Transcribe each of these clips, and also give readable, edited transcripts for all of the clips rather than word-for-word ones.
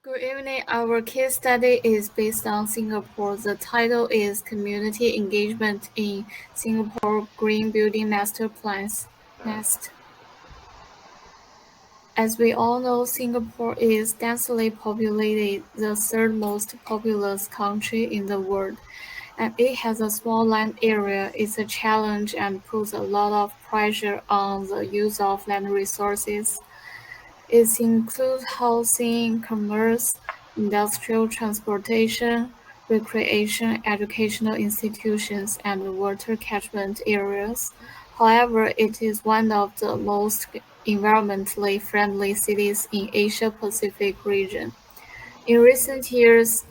Good evening. Our case study is based on Singapore. The title is Community Engagement in Singapore Green Building Master Plans. Next. As we all know, Singapore is densely populated, the third most populous country in the world, and it has a small land area. It's a challenge and puts a lot of pressure on the use of land resources. It includes housing, commerce, industrial transportation, recreation, educational institutions, and water catchment areas. However, it is one of the most environmentally friendly cities in Asia-Pacific region. In recent years,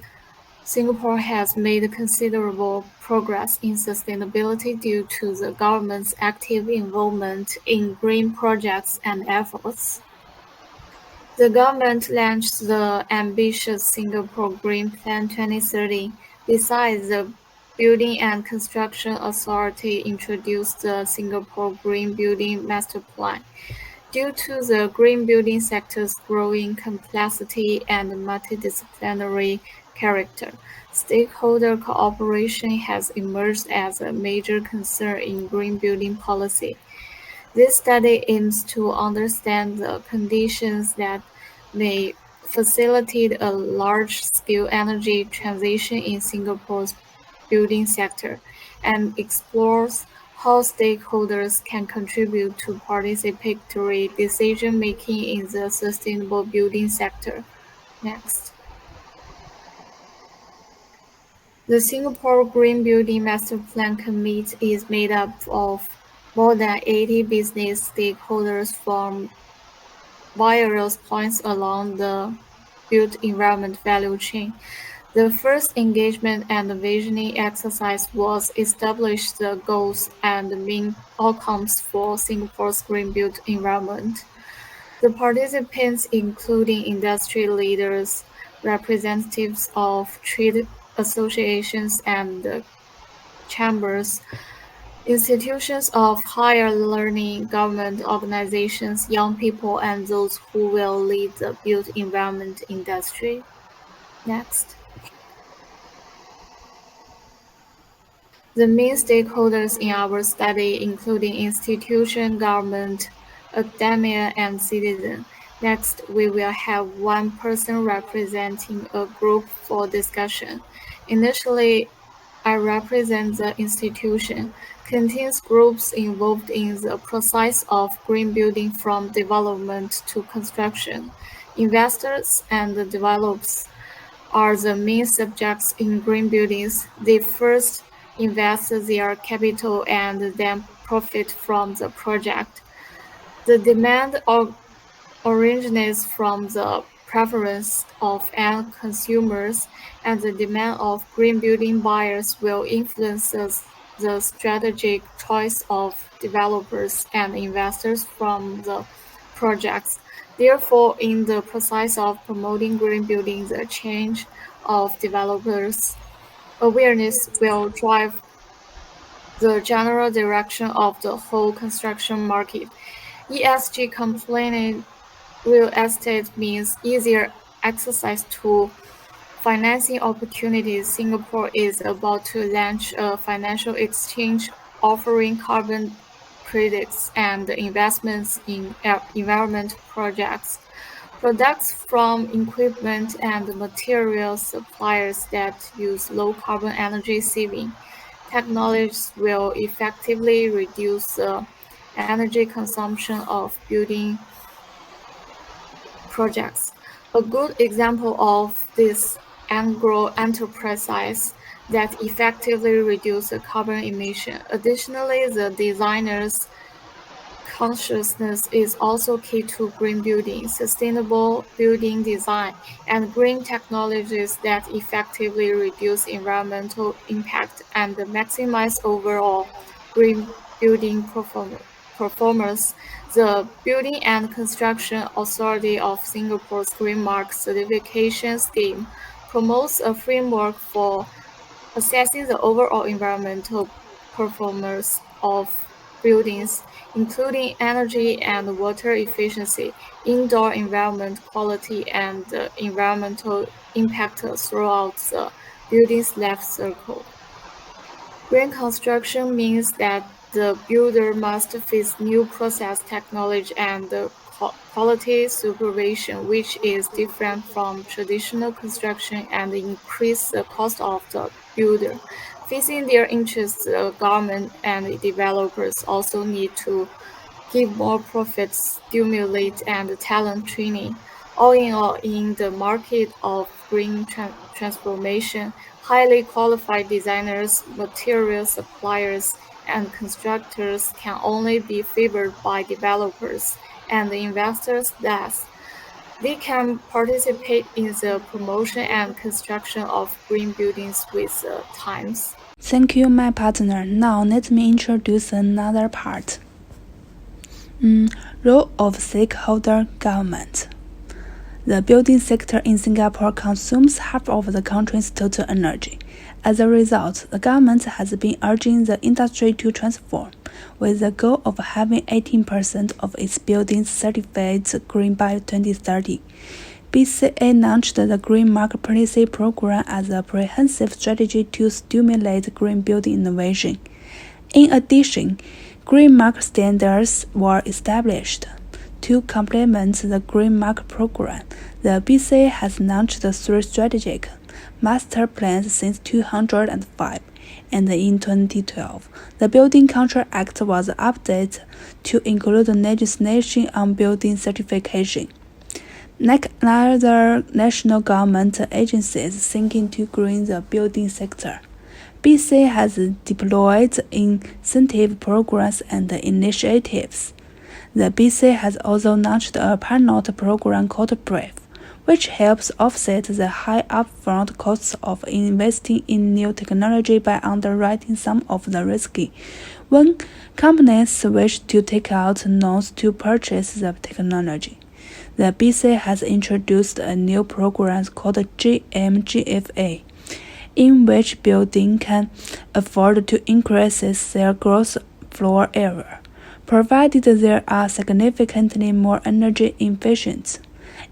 Singapore has made considerable progress in sustainability due to the government's active involvement in green projects and efforts. The government launched the ambitious Singapore Green Plan 2030. Besides, the Building and Construction Authority introduced the Singapore Green Building Master Plan. Due to the green building sector's growing complexity and multidisciplinary character, stakeholder cooperation has emerged as a major concern in green building policy. This study aims to understand the conditions that may facilitate a large-scale energy transition in Singapore's building sector, and explores how stakeholders can contribute to participatory decision-making in the sustainable building sector. Next. The Singapore Green Building Master Plan Committee is made up of more than 80 business stakeholders from various points along the built environment value chain. The first engagement and visioning exercise was establish the goals and main outcomes for Singapore's green built environment. The participants, including industry leaders, representatives of trade associations and chambers, institutions of higher learning, government organizations, young people, and those who will lead the built environment industry. Next. The main stakeholders in our study, including institution, government, academia, and citizen. Next, we will have one person representing a group for discussion. Initially, I represent the institution, contains groups involved in the process of green building from development to construction. Investors and developers are the main subjects in green buildings. They first invest their capital and then profit from the project. The demand originates from the preference of end consumers, and the demand of green building buyers will influence the strategic choice of developers and investors from the projects. Therefore, in the process of promoting green building, the change of developers' awareness will drive the general direction of the whole construction market. ESG compliant real estate means easier access to financing opportunities. Singapore is about to launch a financial exchange offering carbon credits and investments in environment projects. Products from equipment and material suppliers that use low-carbon energy-saving technologies will effectively reduce the energy consumption of building projects. A good example of this agro-enterprise that effectively reduce the carbon emission. Additionally, the designer's consciousness is also key to green building, sustainable building design, and green technologies that effectively reduce environmental impact and maximize overall green building performance. The Building and Construction Authority of Singapore's Green Mark certification scheme promotes a framework for assessing the overall environmental performance of buildings, including energy and water efficiency, indoor environment quality, and environmental impact throughout the building's life cycle. Green construction means that the builder must face new process technology and quality supervision, which is different from traditional construction and increase the cost of the builder. Facing their interests, the government and developers also need to give more profits, stimulate and talent training. All in all, in the market of green transformation, highly qualified designers, material suppliers, and constructors can only be favored by developers and investors thus. They can participate in the promotion and construction of green buildings with the times. Thank you, my partner. Now let me introduce another part. Role of stakeholder government. The building sector in Singapore consumes half of the country's total energy. As a result, the government has been urging the industry to transform, with the goal of having 18% of its buildings certified green by 2030. BCA launched the Green Marketplace program as a comprehensive strategy to stimulate green building innovation. In addition, green mark standards were established. To complement the Green Mark program, the BCA has launched 3 strategic master plans since 2005, and in 2012, the Building Contract Act was updated to include legislation on building certification. Like other national government agencies seeking to green the building sector, BC has deployed incentive programs and initiatives. The BC has also launched a pilot program called BRIEF, which helps offset the high upfront costs of investing in new technology by underwriting some of the risky when companies switch to take out loans to purchase the technology. The BC has introduced a new program called GMGFA, in which buildings can afford to increase their gross floor area, provided they are significantly more energy efficient.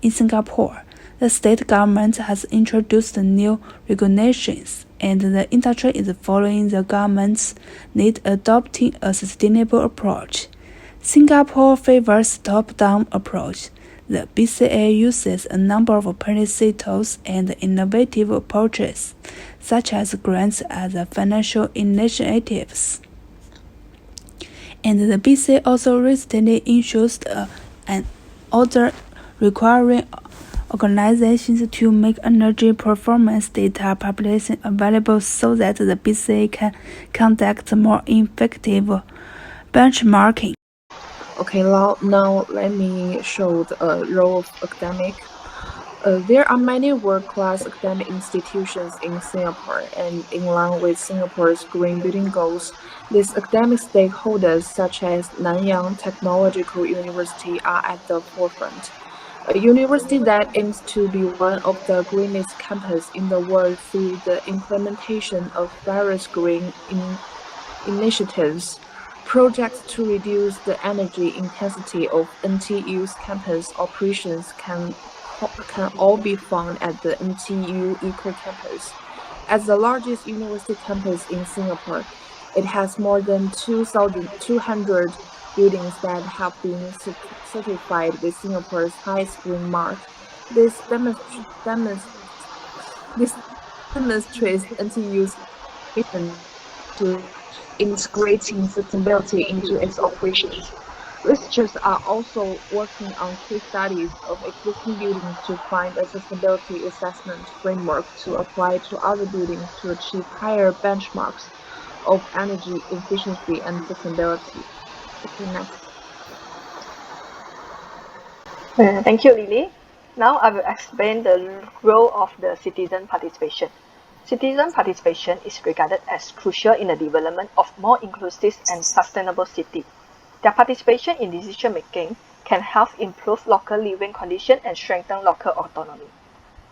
In Singapore, the state government has introduced new regulations, and the industry is following the government's lead, adopting a sustainable approach. Singapore favors top-down approach. The BCA uses a number of policy tools and innovative approaches, such as grants as financial initiatives. And the BCA also recently issued an order requiring organizations to make energy performance data publication available so that the BCA can conduct more effective benchmarking. Okay, now let me show the role of academic. There are many world-class academic institutions in Singapore, and in line with Singapore's green building goals, these academic stakeholders, such as Nanyang Technological University, are at the forefront. A university that aims to be one of the greenest campus in the world through the implementation of various green initiatives. Projects to reduce the energy intensity of NTU's campus operations can all be found at the NTU Eco Campus. As the largest university campus in Singapore, it has more than 2,200 buildings that have been certified with Singapore's highest green mark. This demonstrates NTU's commitment to integrating sustainability into its operations. Researchers are also working on case studies of existing buildings to find a sustainability assessment framework to apply to other buildings to achieve higher benchmarks of energy efficiency and sustainability. Okay, next. Thank you, Lily. Now I will explain the role of the citizen participation. Citizen participation is regarded as crucial in the development of more inclusive and sustainable city. Their participation in decision-making can help improve local living conditions and strengthen local autonomy.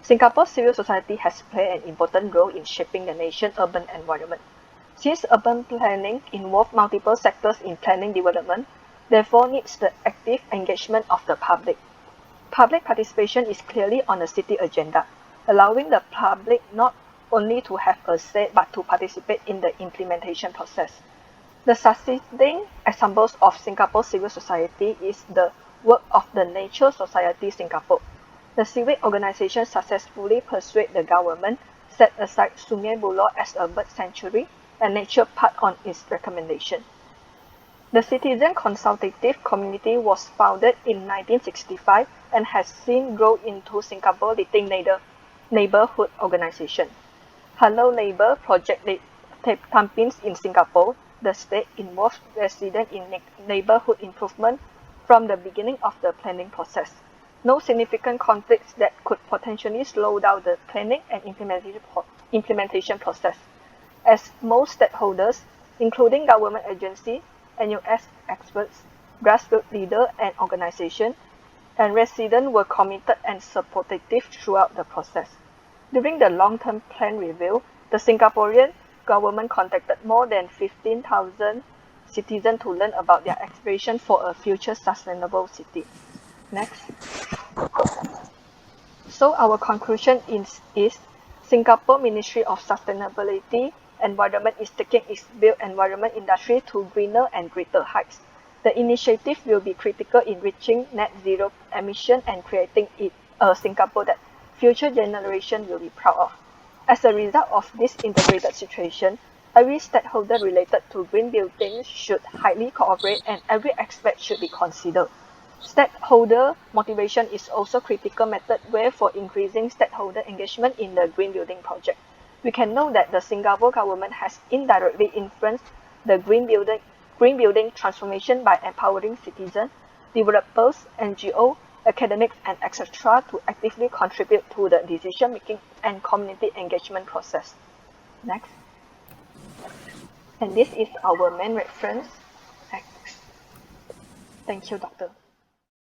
Singapore's civil society has played an important role in shaping the nation's urban environment. Since urban planning involves multiple sectors in planning development, therefore needs the active engagement of the public. Public participation is clearly on the city agenda, allowing the public not only to have a say but to participate in the implementation process. The succeeding examples of Singapore civil society is the work of the Nature Society Singapore. The civic organization successfully persuaded the government set aside Sungai Buloh as a bird sanctuary and nature park on its recommendation. The Citizen Consultative Community was founded in 1965 and has since grown into Singapore's leading neighborhood organization. Hello Neighbor project campaigns in Singapore, the state involves residents in neighborhood improvement from the beginning of the planning process. No significant conflicts that could potentially slow down the planning and implementation process, as most stakeholders, including government agencies, NUS experts, grassroots leaders and organizations, and residents were committed and supportive throughout the process. During the long-term plan review, the Singaporean government contacted more than 15,000 citizens to learn about their aspiration for a future sustainable city. Next. So our conclusion is Singapore Ministry of Sustainability Environment is taking its built environment industry to greener and greater heights. The initiative will be critical in reaching net zero emission and creating a Singapore that future generations will be proud of. As a result of this integrated situation, every stakeholder related to green buildings should highly cooperate and every aspect should be considered. Stakeholder motivation is also a critical method way for increasing stakeholder engagement in the green building project. We can know that the Singapore government has indirectly influenced the green building transformation by empowering citizens, developers, NGOs, academics, and etc. to actively contribute to the decision-making and community engagement process. Next. And this is our main reference. Next. Thank you, Doctor.